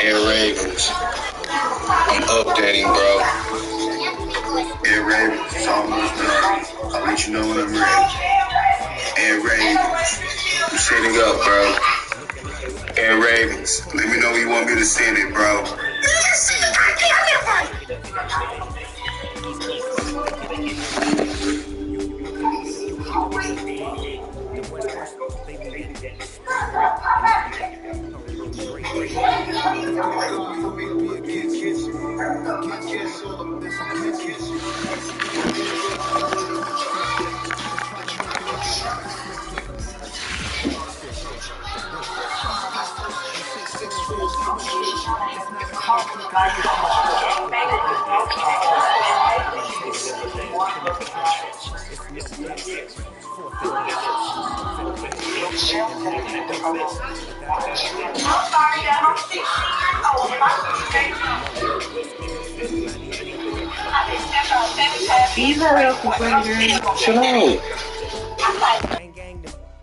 Air Ravens. I'm updating, bro. Air Ravens, it's almost done. I'll let you know when I'm ready. Air Ravens, I'm setting up, bro. Air Ravens, let me know when you want me to send it, bro.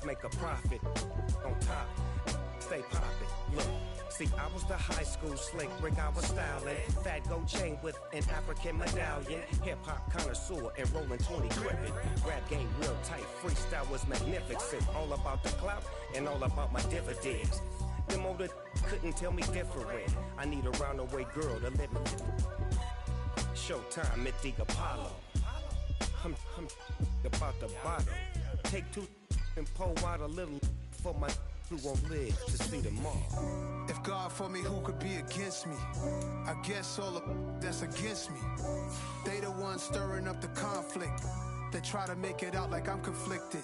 Make a profit on top. Stay poppin'. Look. See, I was the high school slick Rick, I was styling. Fat gold chain with an African medallion. Hip-hop connoisseur and rolling 20 crippin'. Rap game real tight, freestyle was magnificent. All about the clout and all about my dividends. Them older couldn't tell me different. I need a roundaway girl to live with. Showtime at the Apollo. I'm about the bottom. Take two and pour out a little for my who won't live to see tomorrow. If God for me, who could be against me? I guess all of that's against me. They the ones stirring up the conflict. They try to make it out like I'm conflicted.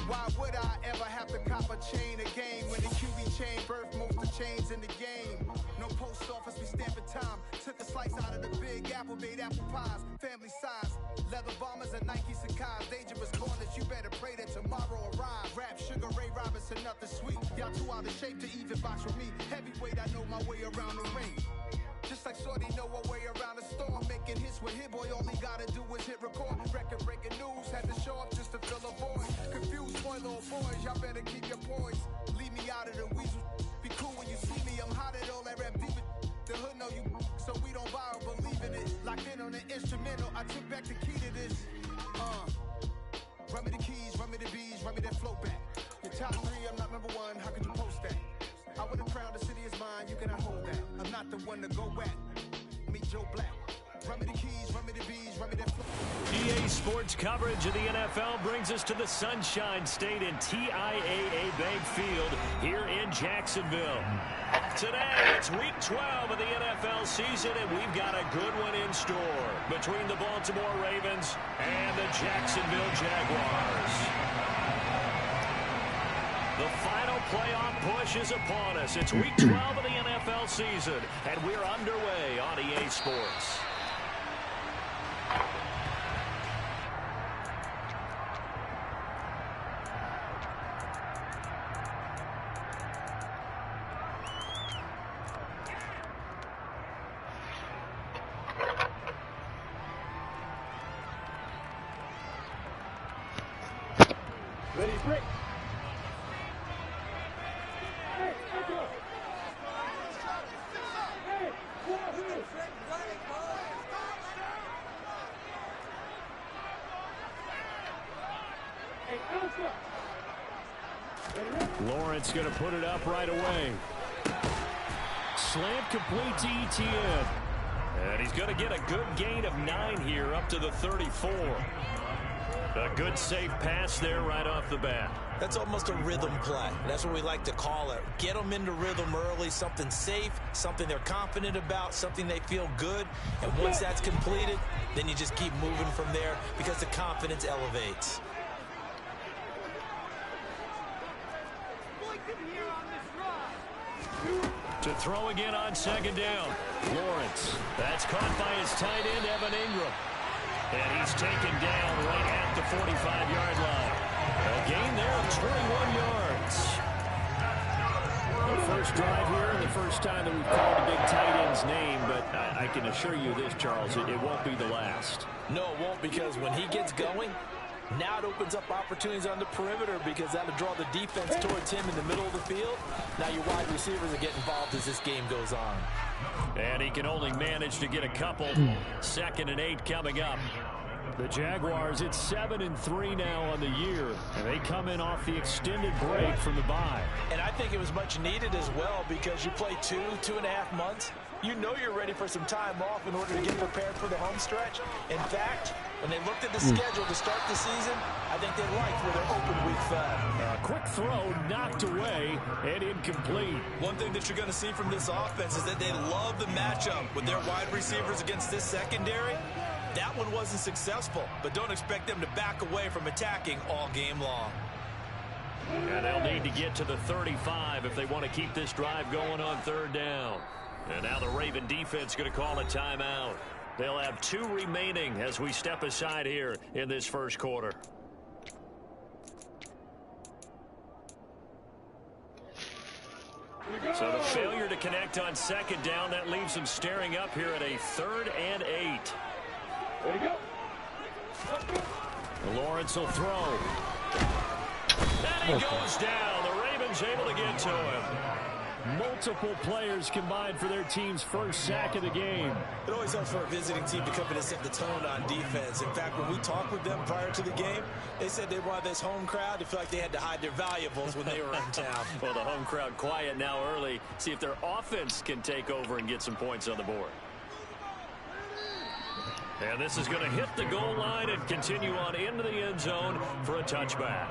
Why would I ever have to cop a chain again when the QB chain birthed most of the chains in the game? No post office, we stamping time. Took a slice out of the big apple, made apple pies, family size. Leather bombers and Nike Sacai's, dangerous corners, you better pray that tomorrow arrives. Rap, Sugar Ray Robinson, nothing sweet. Y'all too out of shape to even box with me. Heavyweight, I know my way around the ring. Just like Shorty know her way around the storm. Making hits with Hit Boy, all he gotta do is hit record. Record breaking news, had to show up just to fill a void. Confused, boy, little boys, y'all better keep your poise. Leave me out of the weasel. Be cool when you see me, I'm hot at all that rap deep. The hood know you, so we don't borrow, believe in it. Locked in on the instrumental, I took back the key to this. Run me the keys, run me the bees, run me that flow back. Your top three, I'm not number one, how could you post that? I would have crowned the city is mine, you cannot hold that. I'm not the one to go at. Meet Joe Black. Run me the keys, run me the bees, run me that flow. EA Sports coverage of the NFL brings us to the Sunshine State in TIAA Bank Field here in Jacksonville. Today, it's week 12 of the NFL season, and we've got a good one in store between the Baltimore Ravens and the Jacksonville Jaguars. The final playoff push is upon us. It's week 12 of the NFL season, and we're underway on EA Sports. Ready, break. Lawrence going to put it up right away. Slant complete to ETN. And he's going to get a good gain of 9 here up to the 34. A good safe pass there right off the bat. That's almost a rhythm play. That's what we like to call it. Get them into rhythm early, something safe, something they're confident about, something they feel good. And once that's completed, then you just keep moving from there because the confidence elevates. To throw again on second down. Lawrence. That's caught by his tight end, Evan Ingram. And he's taken down right at the 45-yard line. A gain there of 21 yards. The first drive here, and the first time that we've called a big tight end's name, but I can assure you this, Charles, it won't be the last. No, it won't, because when he gets going, now it opens up opportunities on the perimeter because that'll draw the defense towards him in the middle of the field. Now your wide receivers will get involved as this game goes on. And he can only manage to get a couple. 2nd and 8 coming up. The Jaguars, it's 7-3 now on the year, and they come in off the extended break from the bye. And I think it was much needed as well because you play 2.5 months. You know you're ready for some time off in order to get prepared for the home stretch. In fact, when they looked at the schedule to start the season, I think they liked where their open week fell. A quick throw knocked away and incomplete. One thing that you're going to see from this offense is that they love the matchup with their wide receivers against this secondary. That one wasn't successful, but don't expect them to back away from attacking all game long. And they'll need to get to the 35 if they want to keep this drive going on 3rd down. And now the Raven defense going to call a timeout. They'll have 2 remaining as we step aside here in this first quarter. So the failure to connect on 2nd down, that leaves them staring up here at a 3rd and 8. There you go. Lawrence will throw. And he goes down. The Ravens able to get to him. Multiple players combined for their team's first sack of the game. It always helps for a visiting team to come in and set the tone on defense. In fact, when we talked with them prior to the game, they said they wanted this home crowd to feel like they had to hide their valuables when they were in town. Well, the home crowd quiet now early. See if their offense can take over and get some points on the board. And this is going to hit the goal line and continue on into the end zone for a touchback.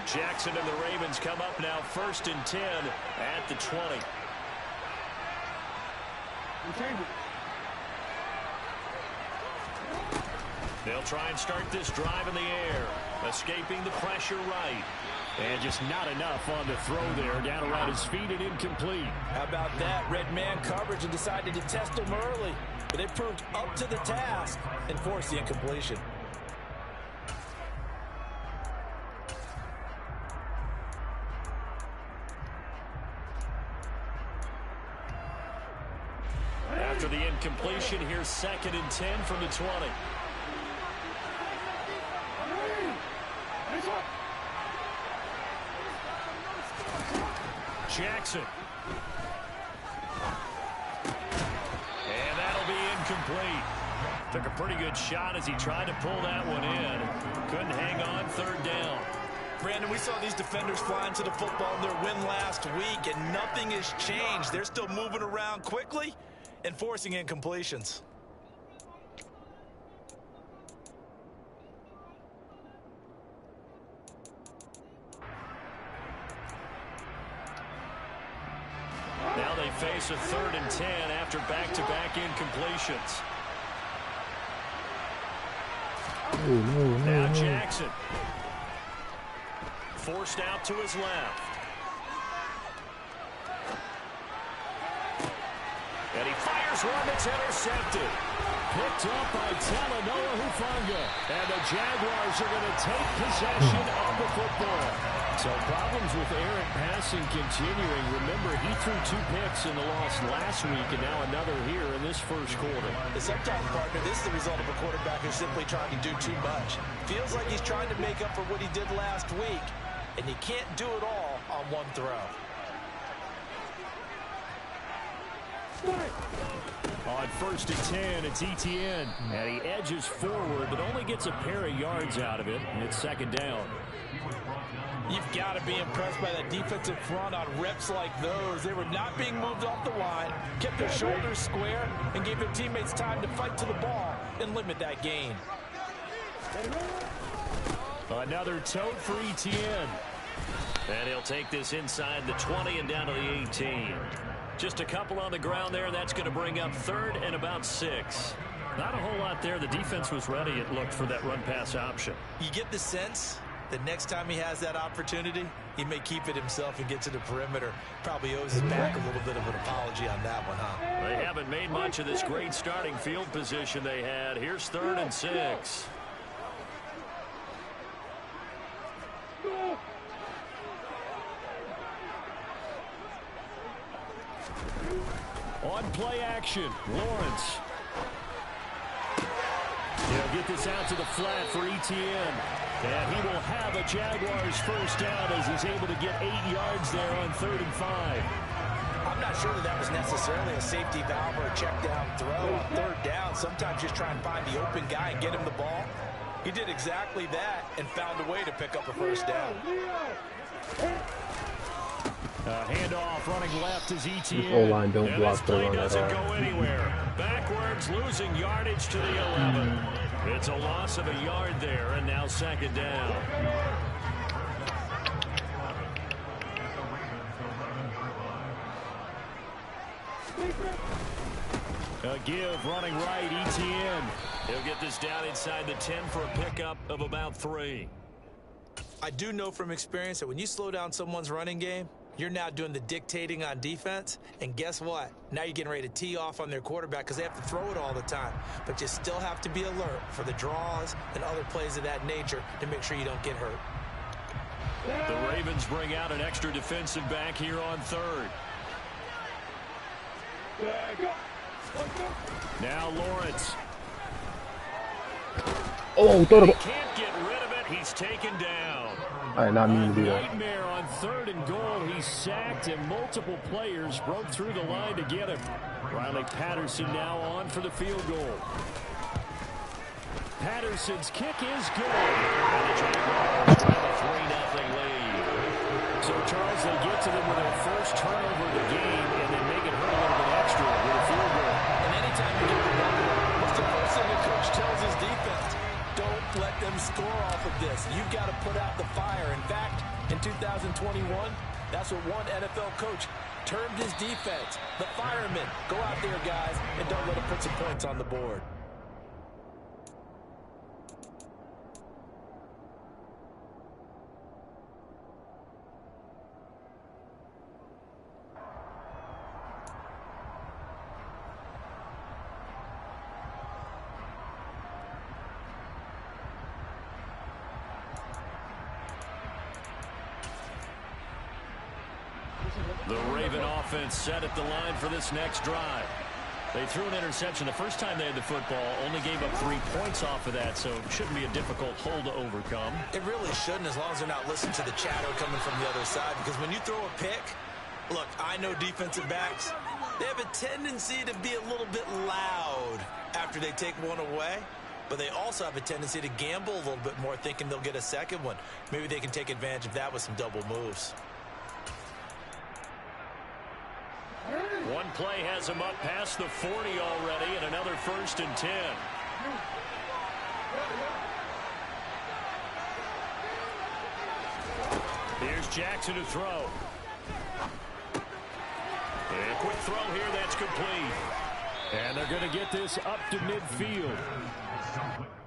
Jackson and the Ravens come up now 1st and 10 at the 20. They'll try and start this drive in the air, escaping the pressure right. And just not enough on the throw there, down around his feet and incomplete. How about that? Red man coverage and decided to test him early. But they proved up to the task and forced the incompletion. After the incompletion, here's 2nd and 10 from the 20. Jackson. And that'll be incomplete. Took a pretty good shot as he tried to pull that one in. Couldn't hang on 3rd down. Brandon, we saw these defenders flying to the football in their win last week, and nothing has changed. They're still moving around quickly and forcing incompletions. Now they face a 3rd and 10 after back-to-back incompletions. Now Jackson. Forced out to his left. And he fires one that's intercepted. Picked up by Talanoa Hufanga. And the Jaguars are going to take possession of the football. So problems with errant passing continuing. Remember, he threw 2 picks in the loss last week, and now another here in this first quarter. And sometimes, partner, this is the result of a quarterback who's simply trying to do too much. Feels like he's trying to make up for what he did last week, and you can't do it all on one throw. On 1st and 10, it's ETN. And he edges forward, but only gets a pair of yards out of it, and it's 2nd down. You've got to be impressed by that defensive front on reps like those. They were not being moved off the line, kept their shoulders square, and gave their teammates time to fight to the ball and limit that gain. Another tote for ETN. And he'll take this inside the 20 and down to the 18. Just a couple on the ground there. That's going to bring up 3rd and about 6. Not a whole lot there. The defense was ready, it looked, for that run-pass option. You get the sense that next time he has that opportunity, he may keep it himself and get to the perimeter. Probably owes his back a little bit of an apology on that one, huh? They haven't made much of this great starting field position they had. Here's 3rd and 6. On play action, Lawrence. He'll get this out to the flat for ETN. And he will have a Jaguars first down as he's able to get 8 yards there on 3rd and 5. I'm not sure that was necessarily a safety valve or a check down throw on 3rd down. Sometimes just try and find the open guy and get him the ball. He did exactly that and found a way to pick up a first down. Handoff running left is ETN. O-line don't and block this play the doesn't run go anywhere. Backwards, losing yardage to the 11. It's a loss of a yard there, and now 2nd down. A give running right, ETN. He'll get this down inside the 10 for a pickup of about 3. I do know from experience that when you slow down someone's running game, you're now doing the dictating on defense, and guess what? Now you're getting ready to tee off on their quarterback because they have to throw it all the time. But you still have to be alert for the draws and other plays of that nature to make sure you don't get hurt. The Ravens bring out an extra defensive back here on 3rd. Now Lawrence. Oh, throw the ball. Can't get rid of it. He's taken down. I did not mean to do that. Nightmare on 3rd and goal. He's sacked, and multiple players broke through the line to get him. Riley Patterson now on for the field goal. Patterson's kick is good. And the Jaguars have a 3-0 lead. So, Charles, they get to them with their first turnover of the game, and then make it hurt a little bit extra with a field goal. And anytime you get the ball, what's the first thing the coach tells his defense? Don't let them score off of this. You've got to put out the fire. In fact, in 2021, that's what one NFL coach termed his defense. The firemen. Go out there, guys, and don't let them put some points on the board. The Raven offense set at the line for this next drive. They threw an interception the first time they had the football, only gave up 3 points off of that, so it shouldn't be a difficult hole to overcome. It really shouldn't, as long as they're not listening to the chatter coming from the other side, because when you throw a pick, look, I know defensive backs, they have a tendency to be a little bit loud after they take one away, but they also have a tendency to gamble a little bit more, thinking they'll get a second one. Maybe they can take advantage of that with some double moves. One play has him up past the 40 already, and another 1st and 10. Here's Jackson to throw. And a quick throw here, that's complete. And they're going to get this up to midfield.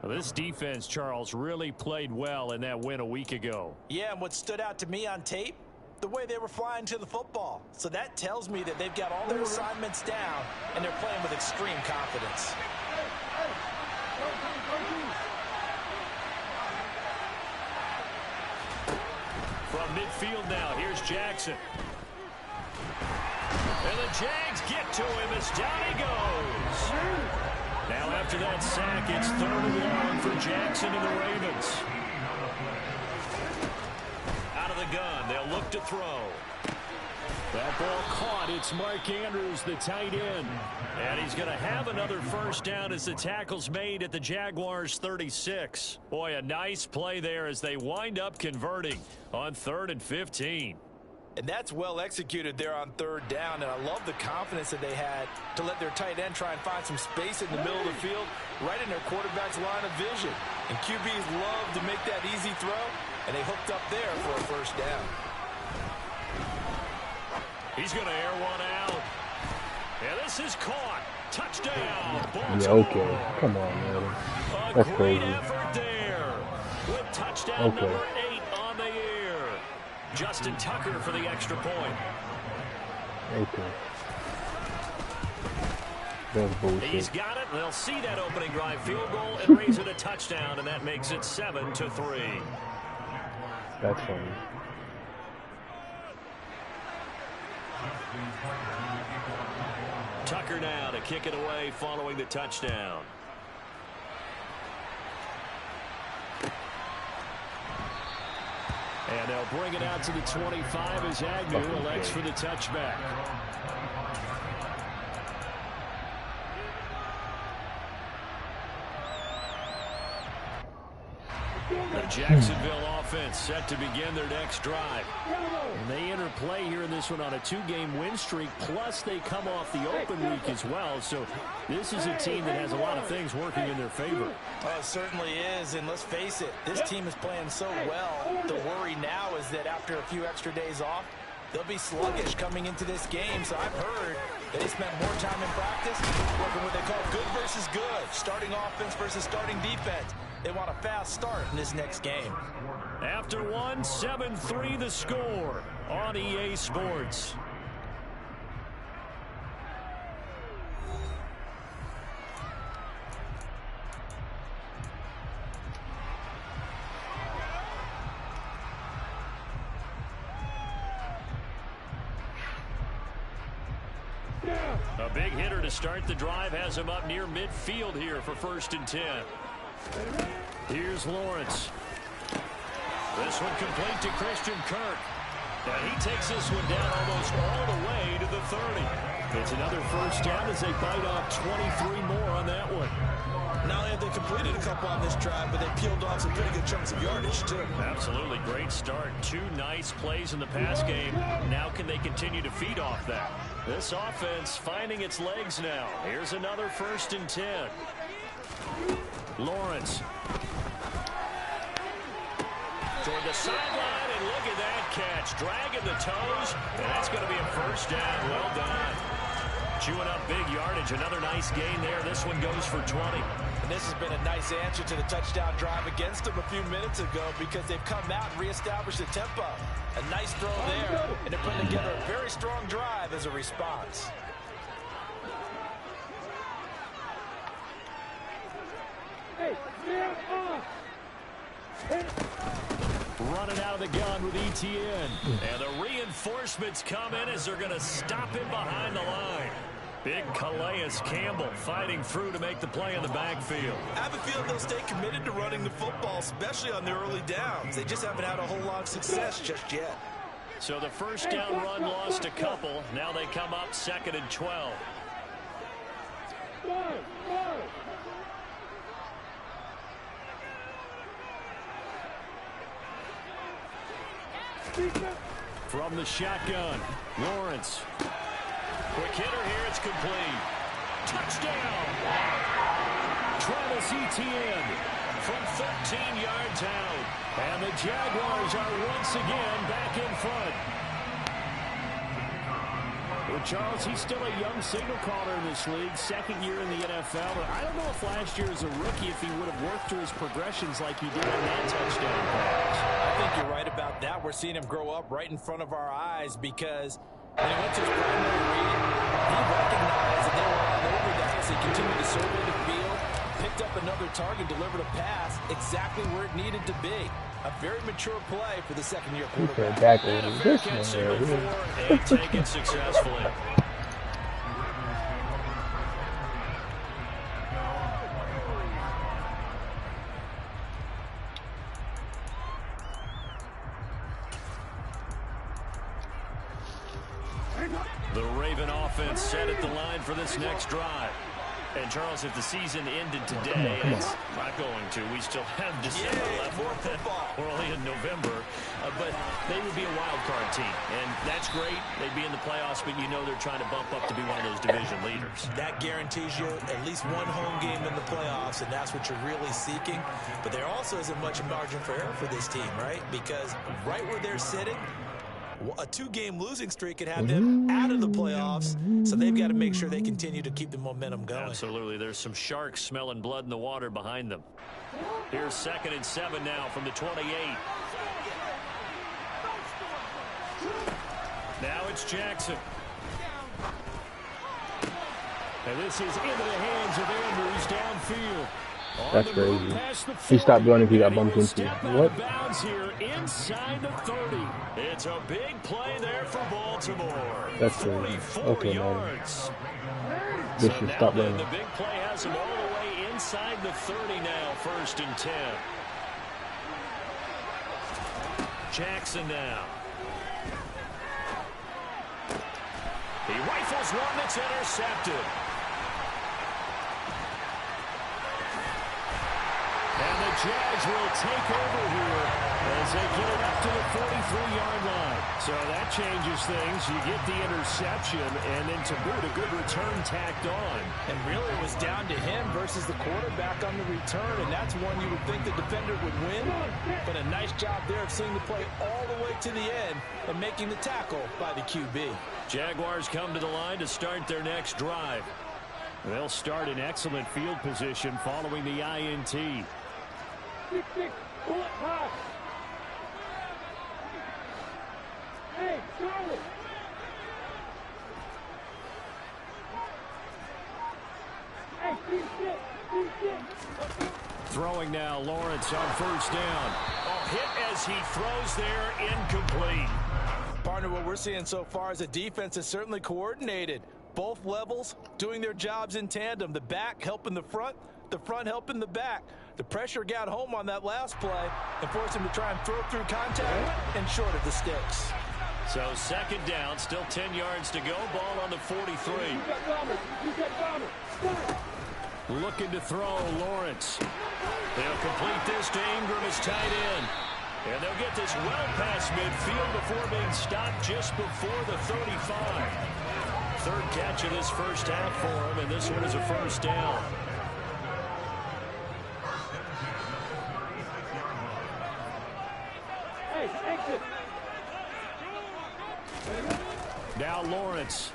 Well, this defense, Charles, really played well in that win a week ago. Yeah, and what stood out to me on tape, the way they were flying to the football. So that tells me that they've got all their assignments down, and they're playing with extreme confidence. From around midfield now. Here's Jackson. And the Jags get to him as down he goes. Now after that sack, it's 3rd and long for Jackson and the Ravens. Out of the gun, they'll look to throw. That ball caught. It's Mark Andrews, the tight end. And he's going to have another first down as the tackle's made at the Jaguars' 36. Boy, a nice play there as they wind up converting on 3rd and 15. And that's well executed there on 3rd down. And I love the confidence that they had to let their tight end try and find some space in the middle of the field, right in their quarterback's line of vision. And QBs love to make that easy throw, and they hooked up there for a first down. He's going to air one out. And this is caught. Touchdown, Baltimore. Yeah, okay. Come on, man. That's A great crazy. effort there. With touchdown number 8 on the year. Justin Tucker for the extra point. Okay. That's bullshit. He's got it. They'll see that opening drive field goal and raise it a touchdown, and that makes it 7-3. That's funny. Tucker now to kick it away following the touchdown. And they'll bring it out to the 25 as Agnew elects for the touchback. The Jacksonville offense set to begin their next drive. And they enter play here in this one on a 2-game win streak, plus they come off the open week as well. So this is a team that has a lot of things working in their favor. Oh, it certainly is, and let's face it, this team is playing so well. The worry now is that after a few extra days off, they'll be sluggish coming into this game. So I've heard that they spent more time in practice working what they call good versus good, starting offense versus starting defense. They want a fast start in this next game. After one, 7-3 the score on EA Sports. A big hitter to start the drive has him up near midfield here for 1st and 10. Here's Lawrence. This one complete to Christian Kirk. And he takes this one down almost all the way to the 30. It's another first down as they bite off 23 more on that one. Not only have they completed a couple on this drive, but they peeled off some pretty good chunks of yardage, too. Absolutely great start. 2 nice plays in the pass game. Now can they continue to feed off that? This offense finding its legs now. Here's another 1st and 10. Lawrence. Toward the sideline, and look at that catch. Dragging the toes, and that's going to be a first down. Well done. Chewing up big yardage. Another nice gain there. This one goes for 20. And this has been a nice answer to the touchdown drive against them a few minutes ago because they've come out and reestablished the tempo. A nice throw there, and they're putting together a very strong drive as a response. Running out of the gun with ETN. And the reinforcements come in as they're going to stop him behind the line. Big Calais Campbell fighting through to make the play in the backfield. I have a feeling they'll stay committed to running the football, especially on their early downs. They just haven't had a whole lot of success just yet. So the first down run lost a couple. Now they come up 2nd and 12. From the shotgun, Lawrence. Quick hitter here, it's complete. Touchdown! Travis Etienne from 13 yards out. And the Jaguars are once again back in front. Well, Charles, he's still a young signal caller in this league, 2nd year in the NFL. But I don't know if last year as a rookie, if he would have worked through his progressions like he did on that touchdown pass. I think you're right about that. We're seeing him grow up right in front of our eyes because when he went to his primary read, he recognized that they were all over that as he continued to survey the field, picked up another target, delivered a pass exactly where it needed to be. A very mature play for the second-year He quarterback. said back And a over fair this catch one signal right for here. and taken successfully. The Raven offense set at the line for this next drive. And Charles, if the season ended today, it's not going to. We still have December left. More football. We're only in November. But they would be a wild card team. And that's great. They'd be in the playoffs, but you know they're trying to bump up to be one of those division leaders. That guarantees you at least one home game in the playoffs, and that's what you're really seeking. But there also isn't much margin for error for this team, right? Because right where they're sitting, a 2-game losing streak could have them out of the playoffs, so they've got to make sure they continue to keep the momentum going. Absolutely. There's some sharks smelling blood in the water behind them. Here's 2nd and 7 now from the 28. Now it's Jackson. And this is into the hands of Andrews downfield. That's crazy. He stopped running. He got bumped into. What? Bounds here inside the 30. It's a big play there for Baltimore. That's crazy. 44 Okay, yards. They So should now stop then running. the big play has him all the way inside the 30 now. 1st and 10. Jackson now. He rifles one that's intercepted. And the Jags will take over here as they get it up to the 43-yard line. So that changes things. You get the interception, and then to boot, a good return tacked on. And really it was down to him versus the quarterback on the return, and that's one you would think the defender would win. But a nice job there of seeing the play all the way to the end and making the tackle by the QB. Jaguars come to the line to start their next drive. They'll start in excellent field position following the INT. Throwing now, Lawrence on 1st down. A hit as he throws there, incomplete. Partner, what we're seeing so far is the defense is certainly coordinated. Both levels doing their jobs in tandem. The back helping the front helping the back. The pressure got home on that last play and forced him to try and throw through contact and short of the sticks. So 2nd down, still 10 yards to go. Ball on the 43. Looking to throw, Lawrence. They'll complete this to Ingram as tight end. And they'll get this well past midfield before being stopped just before the 35. 3rd catch of this first half for him, and this one is a 1st down. Now Lawrence.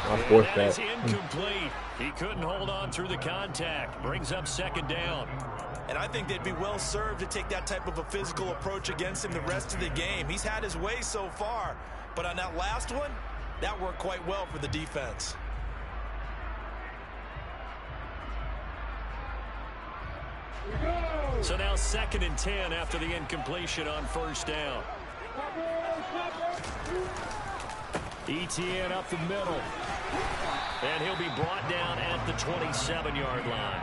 I'll force And that is that. incomplete. He couldn't hold on through the contact. Brings up 2nd down. And I think they'd be well served to take that type of a physical approach against him the rest of the game. He's had his way so far, but on that last one, that worked quite well for the defense. So now 2nd and 10 after the incompletion on 1st down. Etienne up the middle. And he'll be brought down at the 27-yard line.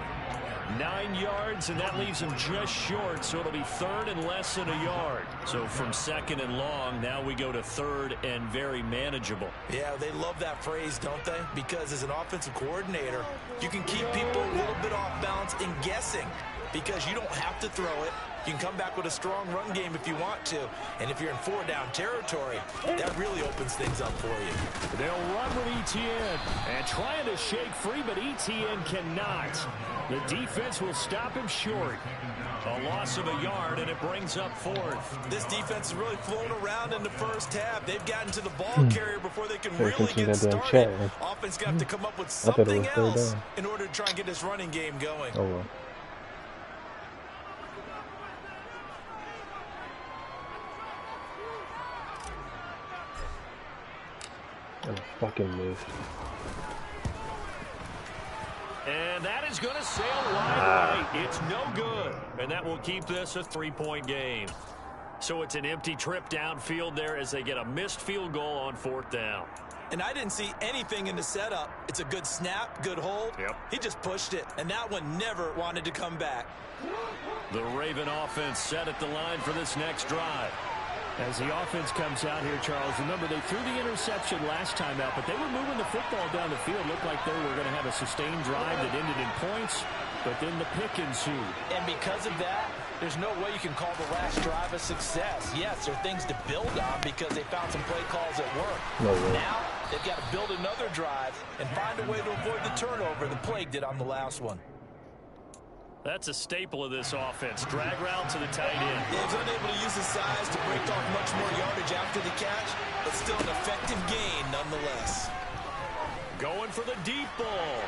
9 yards, and that leaves him just short, so it'll be 3rd and less than a yard. So from 2nd and long, now we go to 3rd and very manageable. Yeah, they love that phrase, don't they? Because as an offensive coordinator, you can keep people a little bit off balance and guessing because you don't have to throw it. You can come back with a strong run game if you want to. And if you're in 4-down territory, that really opens things up for you. They'll run with Etienne and trying to shake free, but Etienne cannot. The defense will stop him short. A loss of a yard, and it brings up 4th. This defense has really flown around in the first half. They've gotten to the ball carrier before they can really get started. Offense got to come up with something else in order to try and get this running game going. Oh, well. And I fucking missed. And that is going to sail wide right. It's no good. And that will keep this a 3-point game. So it's an empty trip downfield there as they get a missed field goal on 4th down. And I didn't see anything in the setup. It's a good snap, good hold. Yep. He just pushed it, and that one never wanted to come back. The Raven offense set at the line for this next drive. As the offense comes out here, Charles, remember they threw the interception last time out, but they were moving the football down the field. Looked like they were going to have a sustained drive that ended in points, but then the pick ensued. And because of that, there's no way you can call the last drive a success. Yes, there are things to build on because they found some play calls at work. No way. Now, they've got to build another drive and find a way to avoid the turnover the plague did on the last one. That's a staple of this offense. Drag route to the tight end. Yeah, he's unable to use his size to break off much more yardage after the catch, but still an effective gain nonetheless. Going for the deep ball.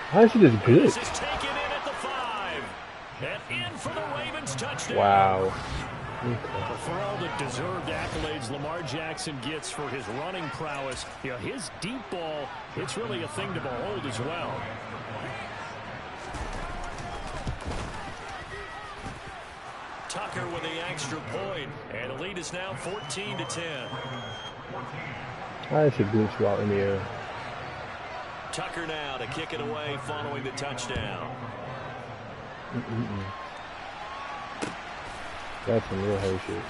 How is he this good? This is taken in at the 5. And in for the Ravens touchdown. Wow. But for all the deserved accolades Lamar Jackson gets for his running prowess, you know, his deep ball, it's really a thing to behold as well. Tucker with the extra point, and the lead is now 14-10. That's a glitch route in the air. Tucker now to kick it away following the touchdown. That's some real hard shit.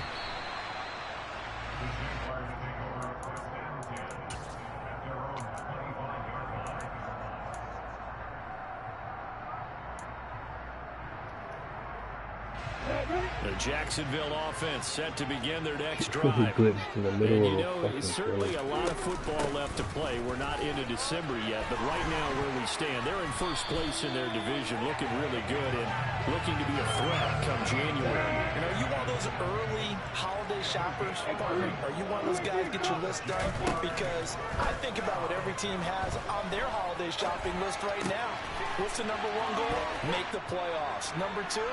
The Jacksonville offense set to begin their next He drive. glitched in the middle And of you a know, fucking it's certainly play. a lot of football left to play. We're not into December yet, but right now where we stand, they're in first place in their division, looking really good and looking to be a threat come January. And are you one of those early holiday shoppers? Are you one of those guys get your list done? Because I think about what every team has on their holiday shopping list right now. What's the number 1 goal? Make the playoffs. Number 2,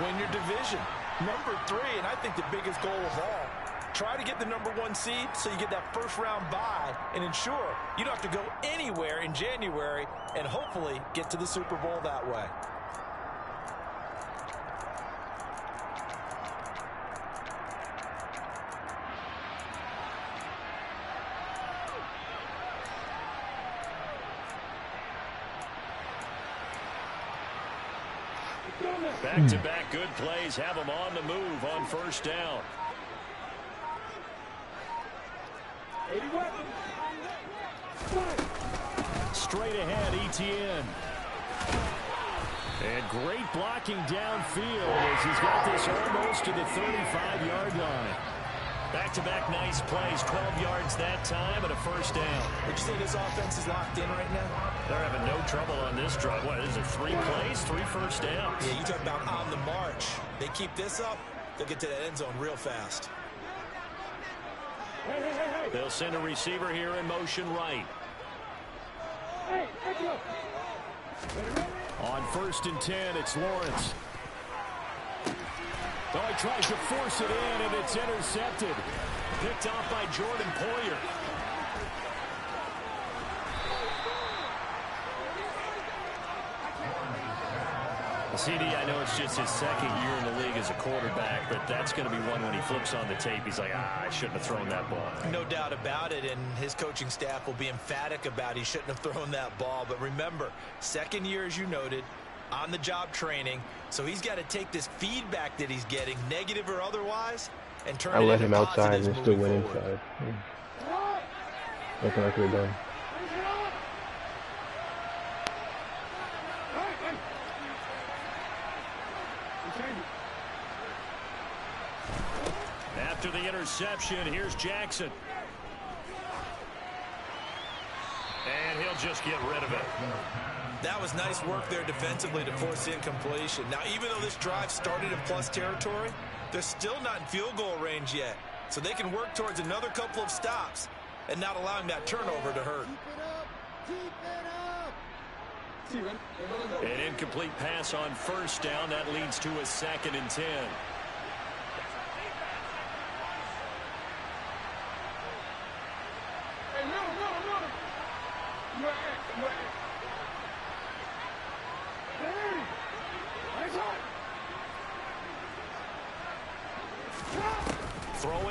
win your division. Number 3, and I think the biggest goal of all, try to get the number 1 seed so you get that first round bye and ensure you don't have to go anywhere in January and hopefully get to the Super Bowl that way. Back-to-back good plays have them on the move on first down. Straight ahead, ETN. And great blocking downfield as he's got this almost to the 35-yard line. Back-to-back nice plays, 12 yards that time and a first down. Would you say this offense is locked in right now? They're having no trouble on this drive. What is it, 3 plays, 3 first downs? Yeah, you talk about on the march. They keep this up, they'll get to that end zone real fast. They'll send a receiver here in motion right. On 1st and 10, it's Lawrence. Oh, he tries to force it in, and it's intercepted. Picked off by Jordan Poyer. CD, I know it's just his 2nd year in the league as a quarterback, but that's going to be one when he flips on the tape. He's like, I shouldn't have thrown that ball. No doubt about it, and his coaching staff will be emphatic about he shouldn't have thrown that ball. But remember, 2nd year, as you noted, on-the-job training, so he's got to take this feedback that he's getting, negative or otherwise, and turn it into I let him outside positives and still moving went forward. inside. Nothing I could have done. After the interception, here's Jackson. And he'll just get rid of it. That was nice work there defensively to force the incompletion. Now, even though this drive started in plus territory, they're still not in field goal range yet. So they can work towards another couple of stops and not allowing that turnover to hurt. An incomplete pass on first down. That leads to a 2nd and 10.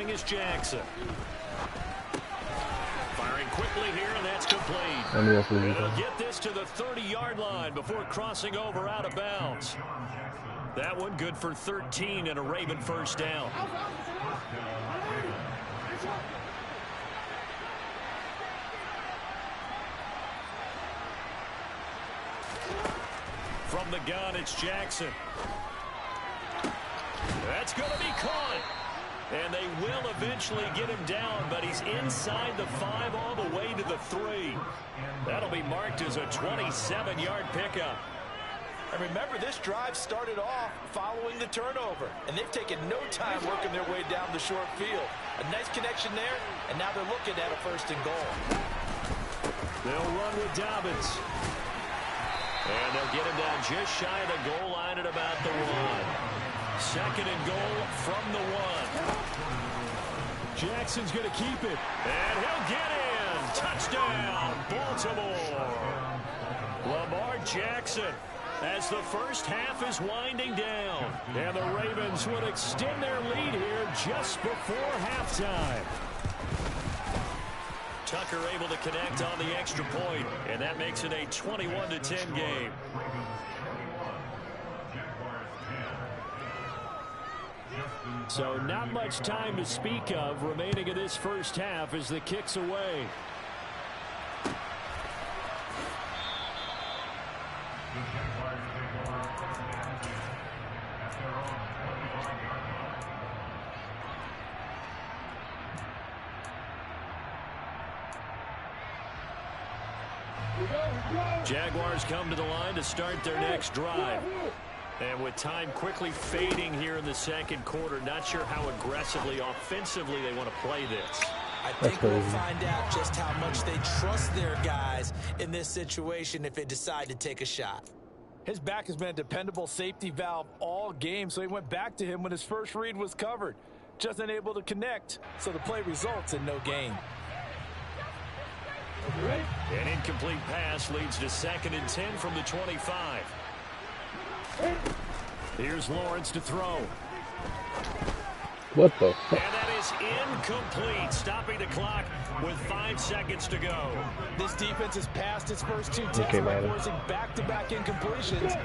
throwing is Jackson. Firing quickly here, and that's complete. He'll get this to the 30-yard line before crossing over out of bounds. That one good for 13 and a Raven first down. From the gun, it's Jackson. That's going to be caught. And they will eventually get him down, but he's inside the 5 all the way to the 3. That'll be marked as a 27-yard pickup. And remember, this drive started off following the turnover, and they've taken no time working their way down the short field. A nice connection there, and now they're looking at a 1st and goal. They'll run with Dobbins. And they'll get him down just shy of the goal line at about the 1. 2nd and goal from the 1. Jackson's going to keep it. And he'll get in. Touchdown, Baltimore. Lamar Jackson, as the first half is winding down. And the Ravens would extend their lead here just before halftime. Tucker able to connect on the extra point, and that makes it a 21-10 game. So not much time to speak of remaining in this first half as the kick's away. Jaguars come to the line to start their next drive. And with time quickly fading here in the 2nd quarter, not sure how aggressively, offensively they want to play this. I think we'll find out just how much they trust their guys in this situation if they decide to take a shot. His back has been a dependable safety valve all game, so he went back to him when his first read was covered. Just unable to connect, so the play results in no gain. An incomplete pass leads to 2nd and 10 from the 25. Here's Lawrence to throw. What the fuck? And that is incomplete, stopping the clock with 5 seconds to go. This defense has passed its first 2 tests by forcing back-to-back incompletions.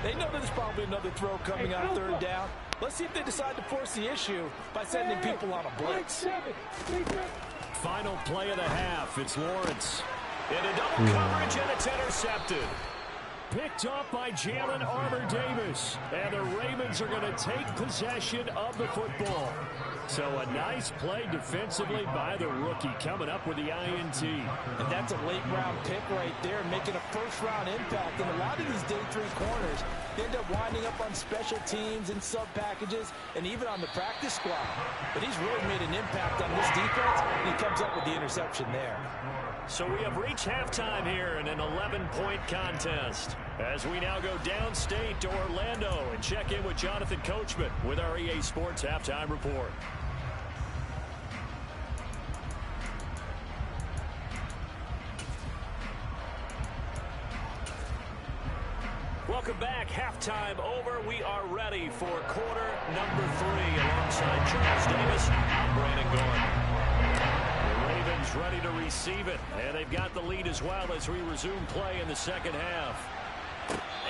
They know there's probably another throw coming on 3rd down. Let's see if they decide to force the issue by sending people on a blitz. Final play of the half. It's Lawrence. Into double coverage, and it's intercepted. Picked up by Jalen Armour-Davis. And the Ravens are going to take possession of the football. So a nice play defensively by the rookie, coming up with the INT. And that's a late-round pick right there, making a first-round impact. And a lot of these day 3 corners, they end up winding up on special teams and sub-packages and even on the practice squad. But he's really made an impact on this defense, and he comes up with the interception there. So we have reached halftime here in an 11-point contest. As we now go downstate to Orlando and check in with Jonathan Coachman with our EA Sports Halftime Report. Welcome back. Halftime over. We are ready for quarter number 3 alongside Charles Davis. I'm Brandon Gordon. Ravens ready to receive it, and they've got the lead as well as we resume play in the 2nd half.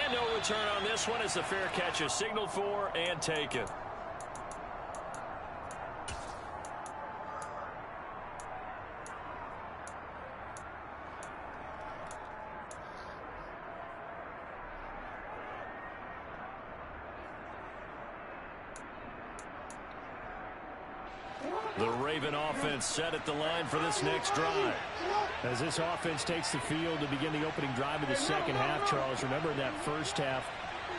And no return on this one as the fair catch is signaled for and taken. The Raven offense set at the line for this next drive. As this offense takes the field to begin the opening drive of the 2nd half, Charles, remember that first half,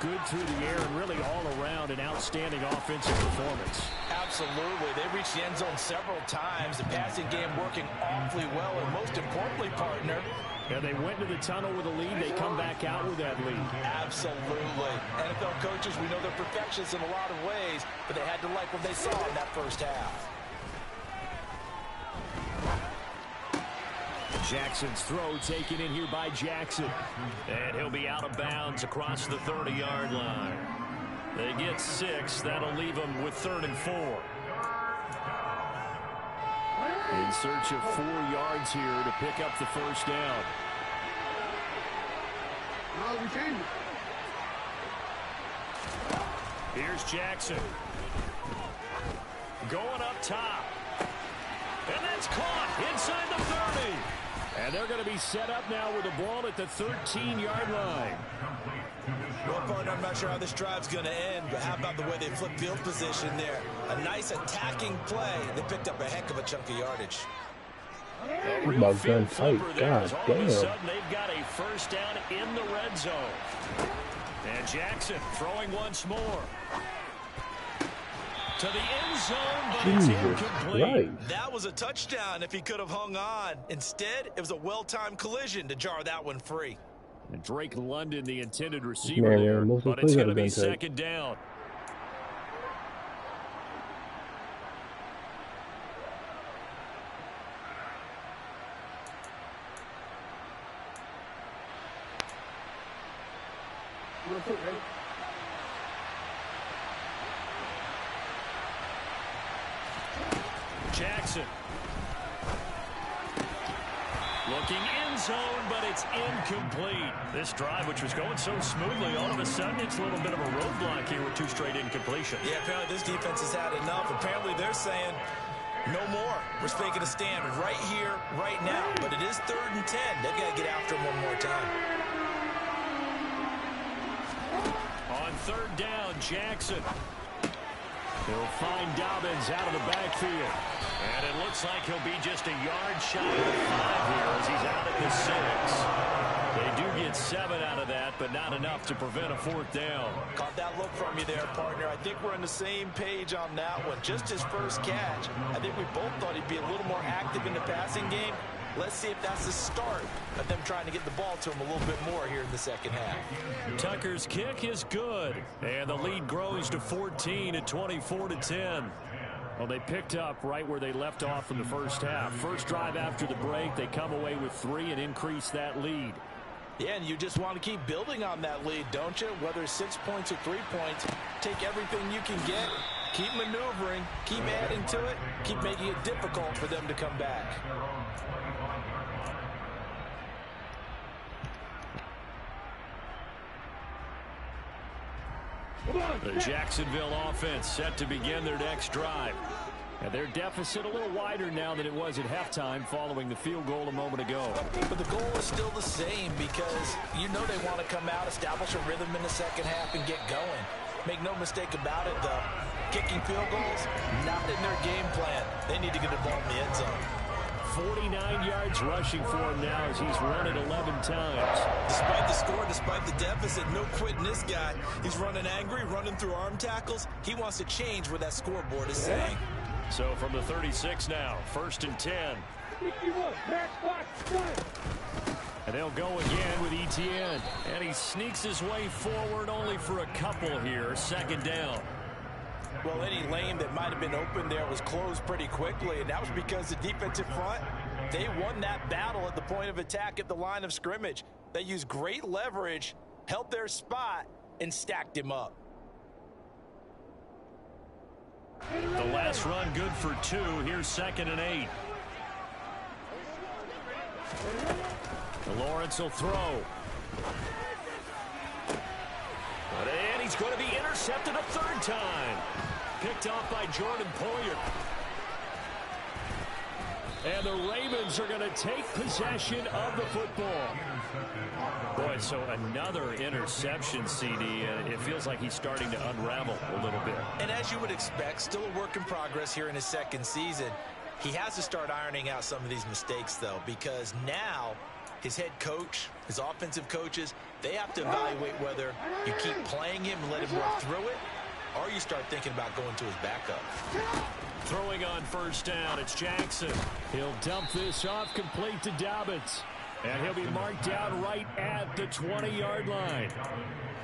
good through the air and really all around an outstanding offensive performance. Absolutely. They reached the end zone several times. The passing game working awfully well, and most importantly, partner, and they went to the tunnel with a lead. They come back out with that lead. Absolutely. NFL coaches, we know they're perfectionists in a lot of ways, but they had to like what they saw in that first half. Jackson's throw taken in here by Jackson. And he'll be out of bounds across the 30-yard line. They get 6. That'll leave them with 3rd and 4. In search of 4 yards here to pick up the first down. Here's Jackson. Going up top. And that's caught inside the 30. And they're going to be set up now with the ball at the 13-yard line. Well, partner, I'm not sure how this drive's going to end, but how about the way they flip field position there? A nice attacking play. They picked up a heck of a chunk of yardage. A real field flipper there. All of a sudden, they've got a first down in the red zone. And Jackson throwing once more. To the end zone, but it's incomplete. Right. That was a touchdown if he could have hung on. Instead, it was a well-timed collision to jar that one free. And Drake London, the intended receiver there, but it's going to be second down. Jackson. Looking end zone, but it's incomplete. This drive, which was going so smoothly, all of a sudden it's a little bit of a roadblock here with 2 straight incompletions. Yeah, apparently this defense has had enough. Apparently they're saying, no more. We're making a stand right here, right now. But it is 3rd and 10. They've got to get after him one more time. On 3rd down, Jackson. He'll find Dobbins out of the backfield. And it looks like he'll be just a yard shy of the 5 here as he's out at the 6. They do get 7 out of that, but not enough to prevent a 4th down. Caught that look from you there, partner. I think we're on the same page on that one. Just his first catch. I think we both thought he'd be a little more active in the passing game. Let's see if that's the start of them trying to get the ball to him a little bit more here in the second half. Tucker's kick is good, and the lead grows to 14 at 24-10. Well, they picked up right where they left off in the first half. First drive after the break, they come away with 3 and increase that lead. Yeah, and you just want to keep building on that lead, don't you? Whether it's 6 points or 3 points, take everything you can get, keep maneuvering, keep adding to it, keep making it difficult for them to come back. The Jacksonville offense set to begin their next drive. And their deficit a little wider now than it was at halftime following the field goal a moment ago. But the goal is still the same because you know they want to come out, establish a rhythm in the second half, and get going. Make no mistake about it, though. Kicking field goals, not in their game plan. They need to get the ball in the end zone. 49 yards rushing for him now as he's run it 11 times. Despite the score, despite the deficit, no quitting this guy. He's running angry, running through arm tackles. He wants to change what that scoreboard is saying. So from the 36 now, 1st and 10. And they'll go again with Etienne. And he sneaks his way forward only for a couple here. 2nd down. Well, any lane that might have been open there was closed pretty quickly, and that was because the defensive front, they won that battle at the point of attack at the line of scrimmage. They used great leverage, held their spot, and stacked him up. The last run good for 2. Here's 2nd and 8. Lawrence will throw. And he's going to be intercepted a 3rd time. Picked off by Jordan Poyer. And the Ravens are going to take possession of the football. Boy, so another interception, CD. It feels like he's starting to unravel a little bit. And as you would expect, still a work in progress here in his 2nd season. He has to start ironing out some of these mistakes, though, because now his head coach, his offensive coaches, they have to evaluate whether you keep playing him and let him work through it, or you start thinking about going to his backup. Throwing on 1st down, it's Jackson. He'll dump this off complete to Dobbins. And he'll be marked down right at the 20-yard line.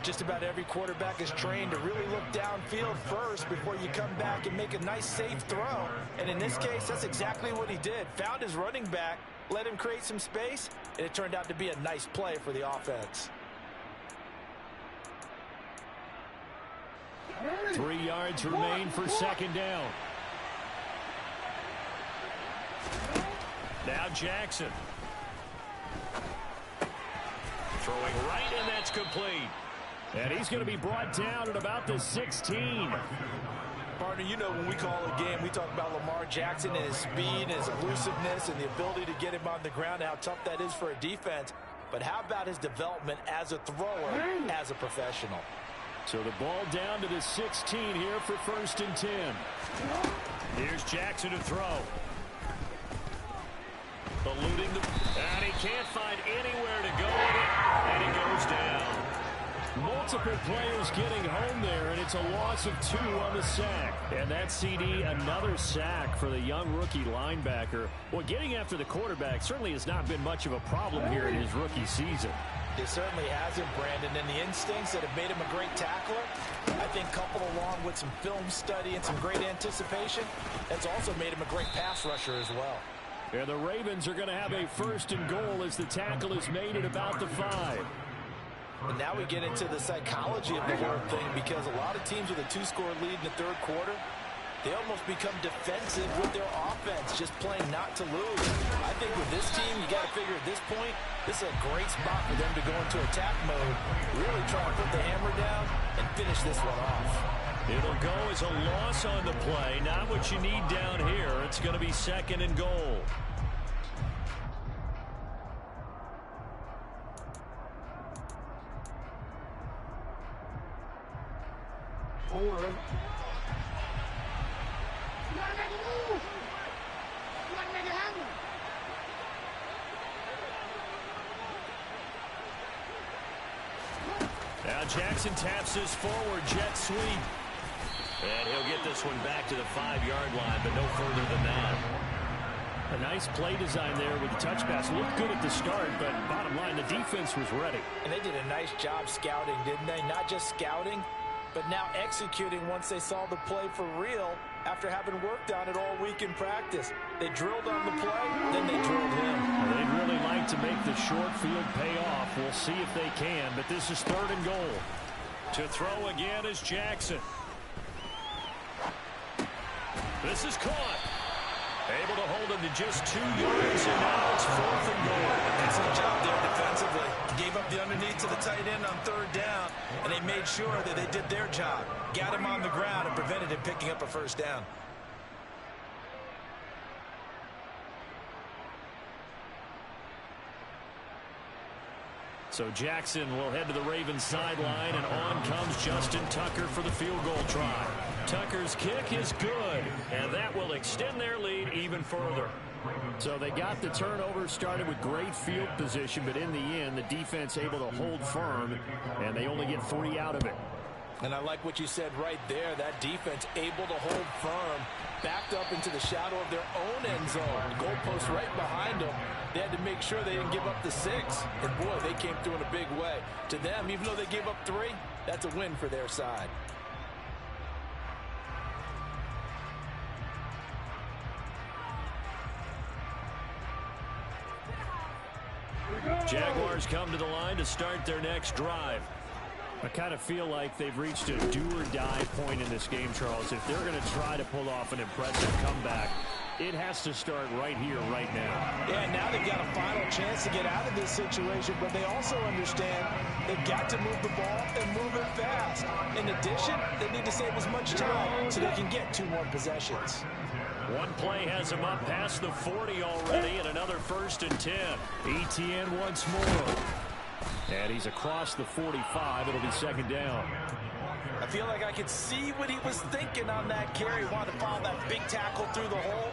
Just about every quarterback is trained to really look downfield first before you come back and make a nice, safe throw. And in this case, that's exactly what he did. Found his running back, let him create some space, and it turned out to be a nice play for the offense. 3 yards remain for 2nd down. Now Jackson. Throwing right, and that's complete. And he's going to be brought down at about the 16. Partner, you know when we call a game, we talk about Lamar Jackson and his speed and his elusiveness and the ability to get him on the ground, how tough that is for a defense. But how about his development as a thrower, as a professional? So the ball down to the 16 here for 1st and 10. Here's Jackson to throw. Eluding the... And he can't find anywhere to go with it. And he goes down. Multiple players getting home there, and it's a loss of 2 on the sack. And that CD, another sack for the young rookie linebacker. Well, getting after the quarterback certainly has not been much of a problem here in his rookie season. It certainly hasn't, Brandon, and the instincts that have made him a great tackler, I think coupled along with some film study and some great anticipation, that's also made him a great pass rusher as well. And the Ravens are going to have a 1st and goal as the tackle is made at about the 5. And now we get into the psychology of the whole thing, because a lot of teams with a 2-score lead in the 3rd quarter, they almost become defensive with their offense, just playing not to lose. I think with this team, you got to figure at this point, this is a great spot for them to go into attack mode, really try to put the hammer down and finish this one off. It'll go as a loss on the play. Not what you need down here. It's going to be 2nd and goal. Now Jackson taps his forward jet sweep. And he'll get this one back to the 5-yard line, but no further than that. A nice play design there with the touch pass. Looked good at the start, but bottom line, the defense was ready. And they did a nice job scouting, didn't they? Not just scouting, but now executing once they saw the play for real after having worked on it all week in practice. They drilled on the play, then they drilled him. Well, they'd really like to make the short field pay off. We'll see if they can, but this is 3rd and goal. To throw again is Jackson. This is caught. Able to hold him to just 2 yards, and now it's 4th and goal. Excellent job there defensively. Gave up the underneath to the tight end on 3rd down, and they made sure that they did their job. Got him on the ground and prevented him picking up a 1st down. So Jackson will head to the Ravens sideline, and on comes Justin Tucker for the field goal try. Tucker's kick is good, and that will extend their lead even further. So they got the turnover, started with great field position, but in the end, the defense able to hold firm, and they only get 3 out of it. And I like what you said right there. That defense able to hold firm, backed up into the shadow of their own end zone. The goalpost right behind them. They had to make sure they didn't give up the 6. And, boy, they came through in a big way. To them, even though they gave up 3, that's a win for their side. Jaguars come to the line to start their next drive. I kind of feel like they've reached a do-or-die point in this game, Charles. If they're going to try to pull off an impressive comeback, it has to start right here, right now. Yeah, now they've got a final chance to get out of this situation, but they also understand they've got to move the ball and move it fast. In addition, they need to save as much time so they can get 2 more possessions. One play has him up past the 40 already, and another 1st and 10. ETN once more. And he's across the 45. It'll be 2nd down. I feel like I could see what he was thinking on that carry. Wanted to follow that big tackle through the hole.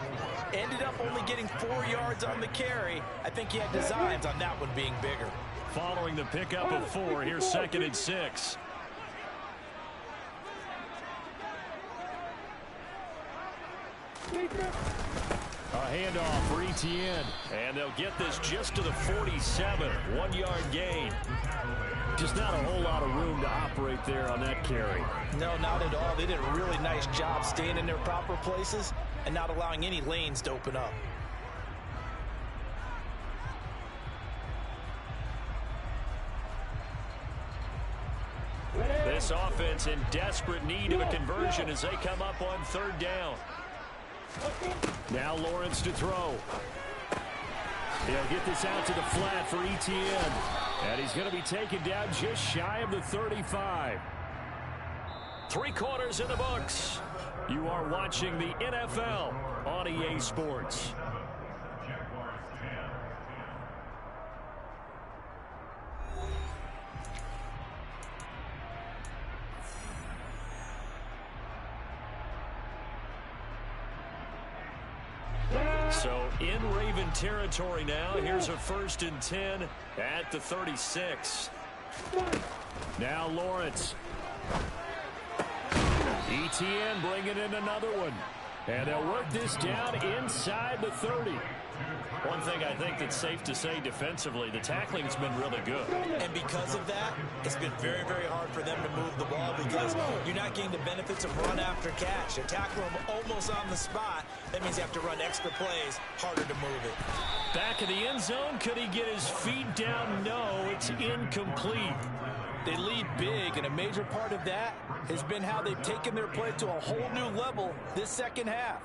Ended up only getting 4 yards on the carry. I think he had designs on that one being bigger. Following the pickup of 4, here's 2nd and 6. A handoff for ETN. And they'll get this just to the 47. 1-yard gain. Just not a whole lot of room to operate there on that carry. No, not at all. They did a really nice job staying in their proper places and not allowing any lanes to open up. This offense in desperate need of a conversion as they come up on 3rd down. Now Lawrence to throw. He'll get this out to the flat for Etienne. And he's going to be taken down just shy of the 35. 3 quarters in the books. You are watching the NFL on EA Sports. So in Raven territory now. Here's a 1st and 10 at the 36. Now Lawrence. Etienne bringing in another one. And they'll work this down inside the 30. One thing I think that's safe to say defensively, the tackling's been really good. And because of that, it's been very, very hard for them to move the ball because you're not getting the benefits of run after catch. They tackle them almost on the spot. That means you have to run extra plays, harder to move it. Back in the end zone, could he get his feet down? No, it's incomplete. They lead big, and a major part of that has been how they've taken their play to a whole new level this second half.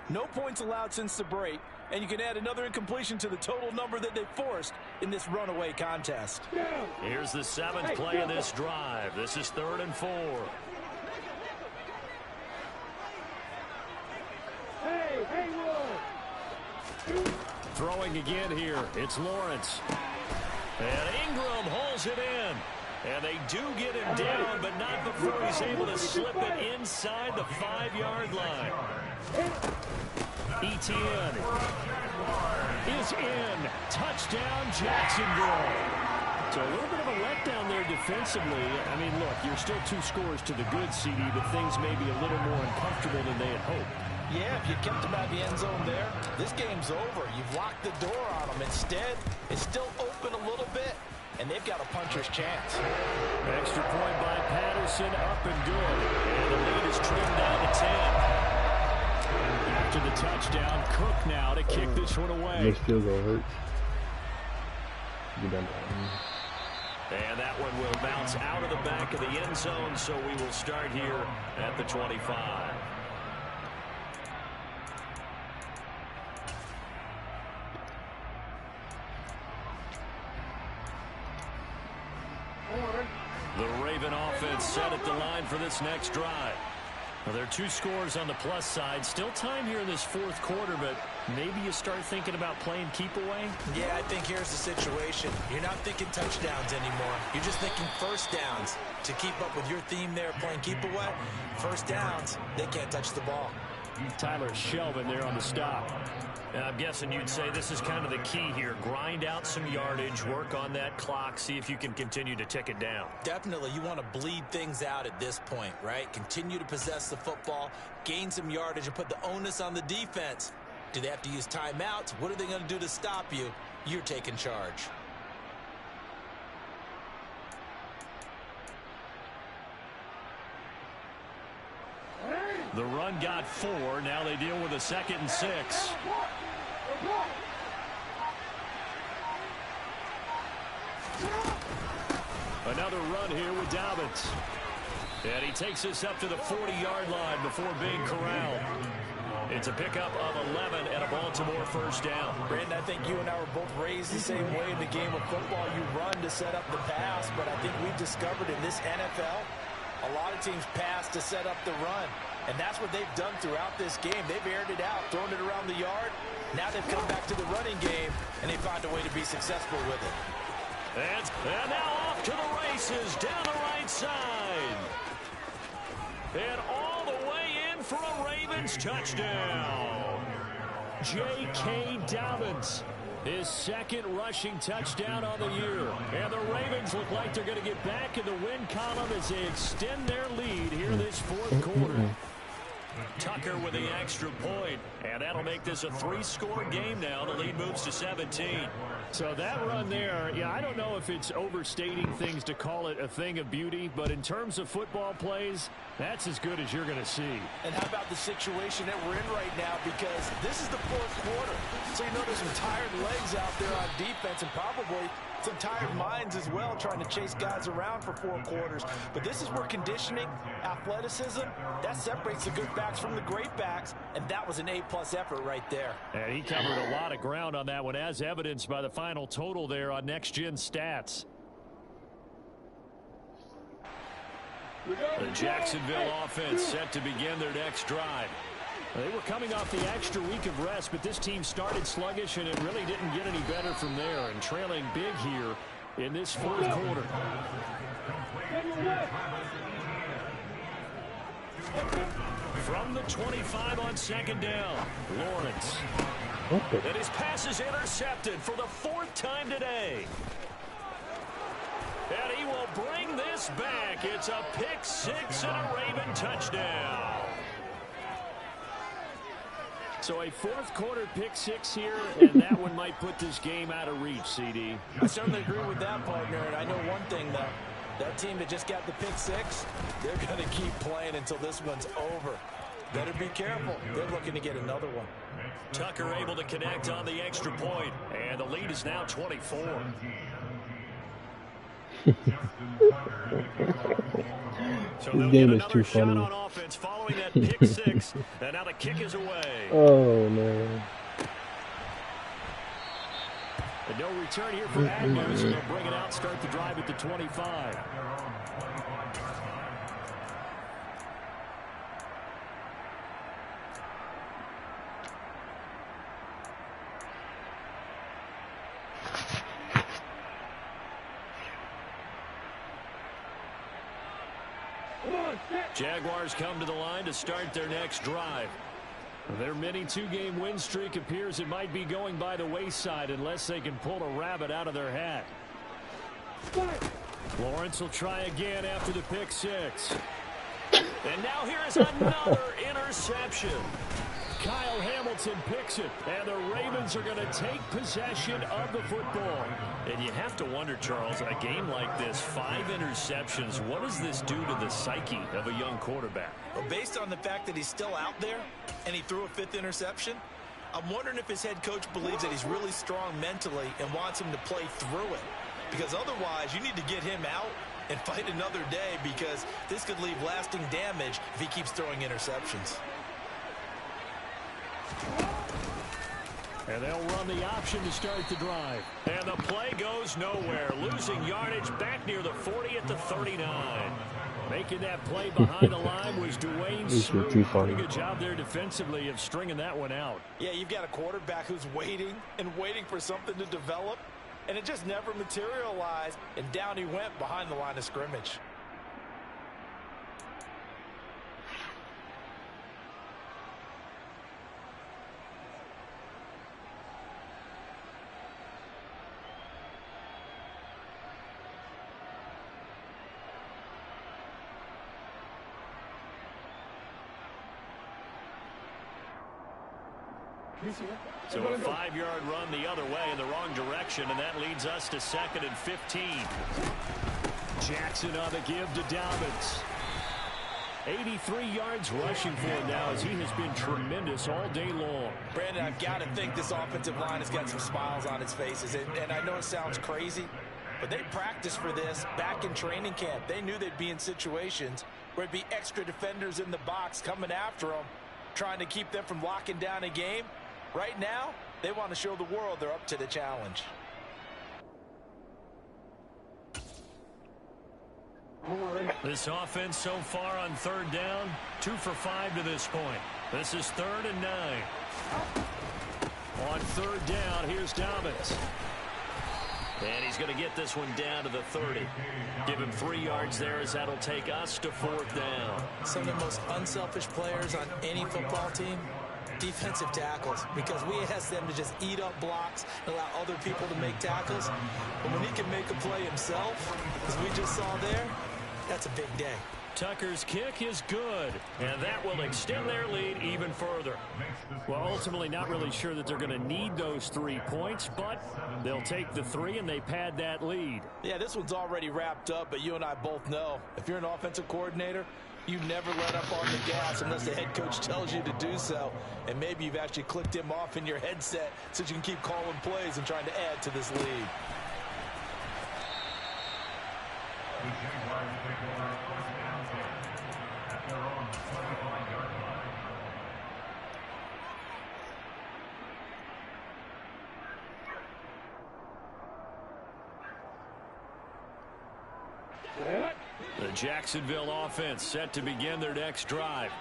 No points allowed since the break, and you can add another incompletion to the total number that they forced in this runaway contest. Here's the 7th play of this drive. This is 3rd and 4. Throwing again here. It's Lawrence. And Ingram holds it in. And they do get him down, but not before he's able to slip it inside the 5-yard line. Etienne is in. Touchdown, Jacksonville. So a little bit of a letdown there defensively. I mean, look, you're still 2 scores to the good, CD, but things may be a little more uncomfortable than they had hoped. Yeah, if you kept them out of the end zone there, this game's over. You've locked the door on them. Instead, it's still open a little bit, and they've got a puncher's chance. Extra point by Patterson, up and good. And the lead is trimmed down to 10. After the touchdown, Cook now to kick this one away. Next field goal hurts. And that one will bounce out of the back of the end zone, so we will start here at the 25. The Raven offense set at the line for this next drive. Well, there are 2 scores on the plus side. Still time here in this 4th quarter, but maybe you start thinking about playing keep away? Yeah, I think here's the situation. You're not thinking touchdowns anymore. You're just thinking first downs. To keep up with your theme there, playing keep away, first downs, they can't touch the ball. Tyler Shelvin there on the stop. And I'm guessing you'd say this is kind of the key here. Grind out some yardage, work on that clock, see if you can continue to tick it down. Definitely, you want to bleed things out at this point, right? Continue to possess the football, gain some yardage, and put the onus on the defense. Do they have to use timeouts? What are they going to do to stop you? You're taking charge. The run got 4. Now they deal with a 2nd and 6. Another run here with Dobbins. And he takes us up to the 40-yard line before being corralled. It's a pickup of 11 and a Baltimore first down. Brandon, I think you and I were both raised the same way in the game of football. You run to set up the pass, but I think we've discovered in this NFL, a lot of teams pass to set up the run. And that's what they've done throughout this game. They've aired it out, thrown it around the yard. Now they've come back to the running game, and they found a way to be successful with it. And now off to the races down the right side. And all the way in for a Ravens touchdown. J.K. Dobbins, his 2nd rushing touchdown on the year. And the Ravens look like they're going to get back in the win column as they extend their lead here this 4th quarter. Tucker with the extra point, and that'll make this a 3-score game now. The lead moves to 17. So that run there, yeah, I don't know if it's overstating things to call it a thing of beauty, but in terms of football plays, that's as good as you're going to see. And how about the situation that we're in right now, because this is the 4th quarter. So you know there's some tired legs out there on defense and probably some tired minds as well trying to chase guys around for 4 quarters. But this is where conditioning, athleticism, that separates the good backs from from the great backs, and that was an A-plus effort right there. And he covered a lot of ground on that one, as evidenced by the final total there on Next Gen Stats. The Jacksonville offense set to begin their next drive. They were coming off the extra week of rest, but this team started sluggish, and it really didn't get any better from there, and trailing big here in this fourth quarter. From the 25 on second down, Lawrence. And his pass is intercepted for the fourth time today. And he will bring this back. It's a pick six and a Raven touchdown. So a fourth quarter pick six here, and that one might put this game out of reach, CD. I certainly agree with that, partner. And I know one thing, though. That team that just got the pick six, they're going to keep playing until this one's over. Better be careful. They're looking to get another one. Tucker able to connect on the extra point, and the lead is now 24. So this game is too funny. On offense following that pick six, and now the kick is away. Oh, man. And no return here for Agnew, so they'll bring it out, start the drive at the 25. Jaguars come to the line to start their next drive. Their mini two-game win streak appears it might be going by the wayside unless they can pull a rabbit out of their hat. Lawrence will try again after the pick six. And now here is another interception. Kyle Hamilton picks it, and the Ravens are going to take possession of the football. And you have to wonder, Charles, in a game like this, 5 interceptions, what does this do to the psyche of a young quarterback? Well, based on the fact that he's still out there and he threw a 5th interception, I'm wondering if his head coach believes that he's really strong mentally and wants him to play through it. Because otherwise, you need to get him out and fight another day, because this could leave lasting damage if he keeps throwing interceptions. And they'll run the option to start the drive. And the play goes nowhere. Losing yardage back near the 40 at the 39. Making that play behind the line was Dwayne Smith. Pretty good job there defensively of stringing that one out. Yeah, you've got a quarterback who's waiting and waiting for something to develop, and it just never materialized, and down he went behind the line of scrimmage. So a 5-yard run the other way in the wrong direction, and that leads us to 2nd and 15. Jackson on the give to Dobbins. 83 yards rushing for him now, as he has been tremendous all day long. Brandon, I've got to think this offensive line has got some smiles on its faces. And I know it sounds crazy, but they practiced for this back in training camp. They knew they'd be in situations where it'd be extra defenders in the box coming after them, trying to keep them from locking down a game. Right now, they want to show the world they're up to the challenge. This offense so far on 3rd down, 2 for 5 to this point. This is 3rd and 9. On 3rd down, here's Dobbins. And he's going to get this one down to the 30. Give him 3 yards there, as that'll take us to 4th down. Some of the most unselfish players on any football team, defensive tackles, because we ask them to just eat up blocks and allow other people to make tackles. But when he can make a play himself, as we just saw there, that's a big day. Tucker's kick is good, and that will extend their lead even further. Well, ultimately not really sure that they're going to need those 3 points, but they'll take the 3 and they pad that lead. Yeah, this one's already wrapped up, but you and I both know if you're an offensive coordinator, you never let up on the gas unless the head coach tells you to do so. And maybe you've actually clicked him off in your headset so you can keep calling plays and trying to add to this lead. The Jacksonville offense set to begin their next drive.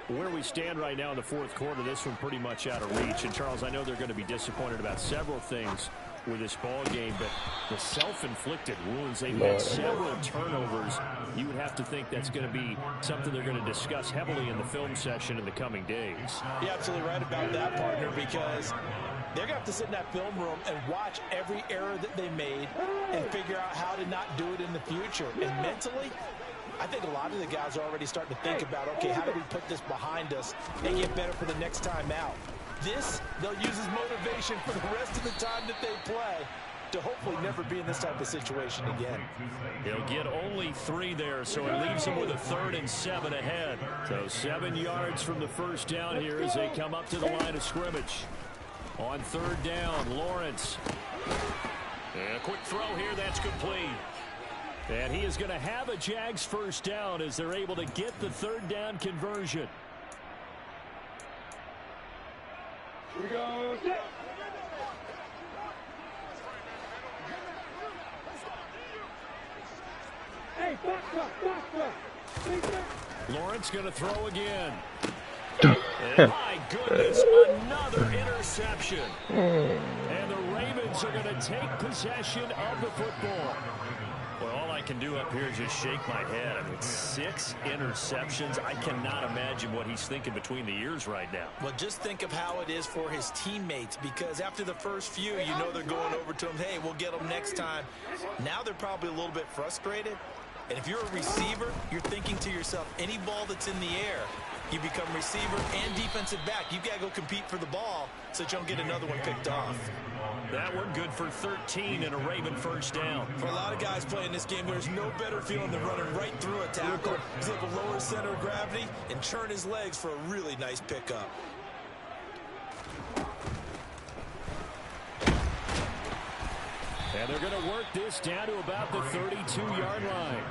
Where we stand right now in the fourth quarter, this one pretty much out of reach. And, Charles, I know they're going to be disappointed about several things with this ball game, but the self-inflicted wounds, they've had several turnovers. You would have to think that's going to be something they're going to discuss heavily in the film session in the coming days. You're absolutely right about that, partner, because they're going to have to sit in that film room and watch every error that they made and figure out how to not do it in the future. And mentally, I think a lot of the guys are already starting to think about, okay, how do we put this behind us and get better for the next time out? This, they'll use as motivation for the rest of the time that they play to hopefully never be in this type of situation again. He'll get only 3 there, so it leaves him with a 3rd and 7 ahead. So 7 yards from the first down here as they come up to the line of scrimmage. On 3rd down, Lawrence. And a quick throw here, that's complete. And he is going to have a Jags first down as they're able to get the 3rd down conversion. Here we go. Hey, Lawrence going to throw again. And my goodness, another interception. And the Ravens are going to take possession of the football. Well, all I can do up here is just shake my head. I mean, 6 interceptions. I cannot imagine what he's thinking between the ears right now. Well, just think of how it is for his teammates, because after the first few, you know they're going over to him, hey, we'll get them next time. Now they're probably a little bit frustrated. And if you're a receiver, you're thinking to yourself, any ball that's in the air, you become receiver and defensive back. You've got to go compete for the ball so that you don't get another one picked off. That one good for 13 and a Raven first down. For a lot of guys playing this game, there's no better feeling than running right through a tackle. He's able to lower his center of gravity and churn his legs for a really nice pickup. And they're going to work this down to about the 32-yard line.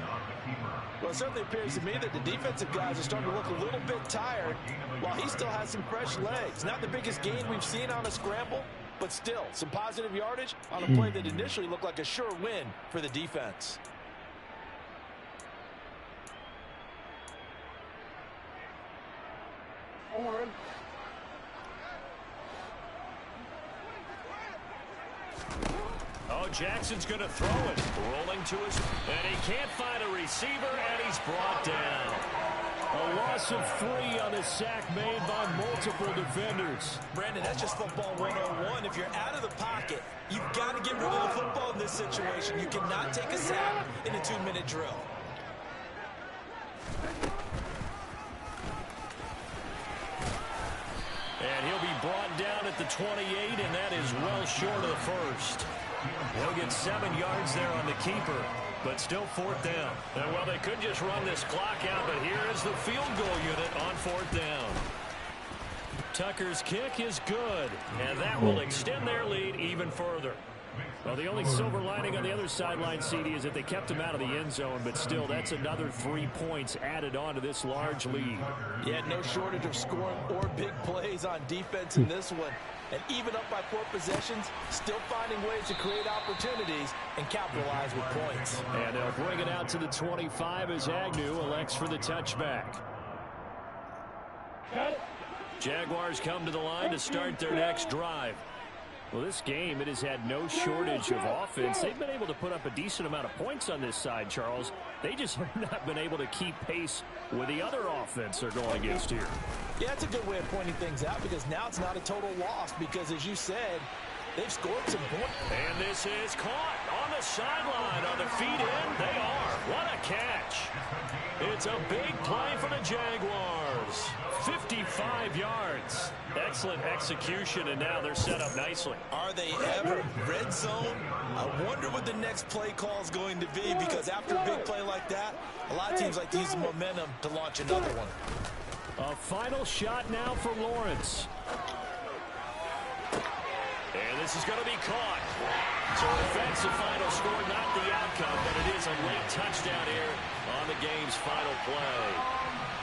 Well, it certainly appears to me that the defensive guys are starting to look a little bit tired while he still has some fresh legs. Not the biggest gain we've seen on a scramble, but still some positive yardage on a play that initially looked like a sure win for the defense. Oh, Jackson's going to throw it. Rolling to his... And he can't find a receiver, and he's brought down. A loss of 3 on the sack made by multiple defenders. Brandon, that's just football 101. If you're out of the pocket, you've got to get rid of the football in this situation. You cannot take a sack in a 2-minute drill. And he'll be brought down at the 28, and that is well short of the first. He'll get 7 yards there on the keeper, but still 4th down. And, well, they could just run this clock out, but here is the field goal unit on 4th down. Tucker's kick is good, and that will extend their lead even further. Well, the only silver lining on the other sideline, CD, is that they kept him out of the end zone, but still, that's another 3 points added on to this large lead. Yeah, no shortage of scoring or big plays on defense in this one. And even up by 4 possessions, still finding ways to create opportunities and capitalize with points. And they'll bring it out to the 25 as Agnew elects for the touchback. Jaguars come to the line to start their next drive. Well, this game, it has had no shortage of offense. They've been able to put up a decent amount of points on this side, Charles. They just have not been able to keep pace with the other offense they're going against here. Yeah, that's a good way of pointing things out, because now it's not a total loss, because as you said, they've scored some points. And this is caught on the sideline on the feet in. They are. What a catch. It's a big play for the Jaguars. 55 yards. Excellent execution, and now they're set up nicely. Are they ever? Red zone? I wonder what the next play call is going to be, because after a big play like that, a lot of teams like to use the momentum to launch another one. A final shot now for Lawrence. And this is going to be caught. So offensive final score, not the outcome, but it is a late touchdown here on the game's final play.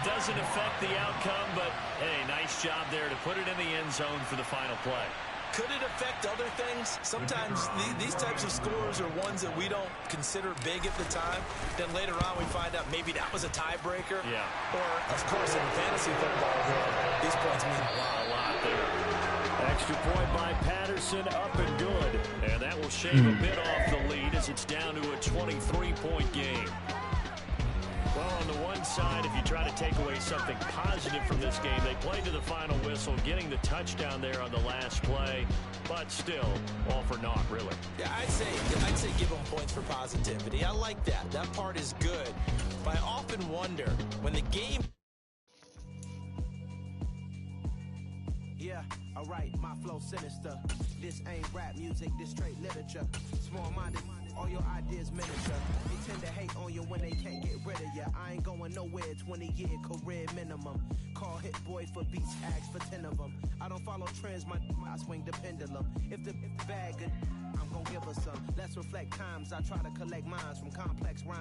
Doesn't affect the outcome, but hey, nice job there to put it in the end zone for the final play. Could it affect other things? Sometimes these types of scores are ones that we don't consider big at the time. Then later on we find out maybe that was a tiebreaker. Yeah. Or, of course, in fantasy football world, these points mean a lot there. Extra point by Patterson, up and good. And that will shave a bit off the lead as it's down to a 23-point game. Well, on the one side, if you try to take away something positive from this game, they played to the final whistle, getting the touchdown there on the last play, but still, all for naught, really. Yeah, I'd say give them points for positivity. I like that. That part is good. But I often wonder, when the game... Yeah, alright, my flow sinister. This ain't rap music, this straight literature. Small-minded, all your ideas miniature. They tend to hate on you when they can't get rid of you. I ain't going nowhere, 20-year career minimum. Call Hit Boy for beats, ask for 10 of them. I don't follow trends, I swing the pendulum. If the bag good, I'm gonna give her some. Let's reflect times, I try to collect minds from complex rhymes.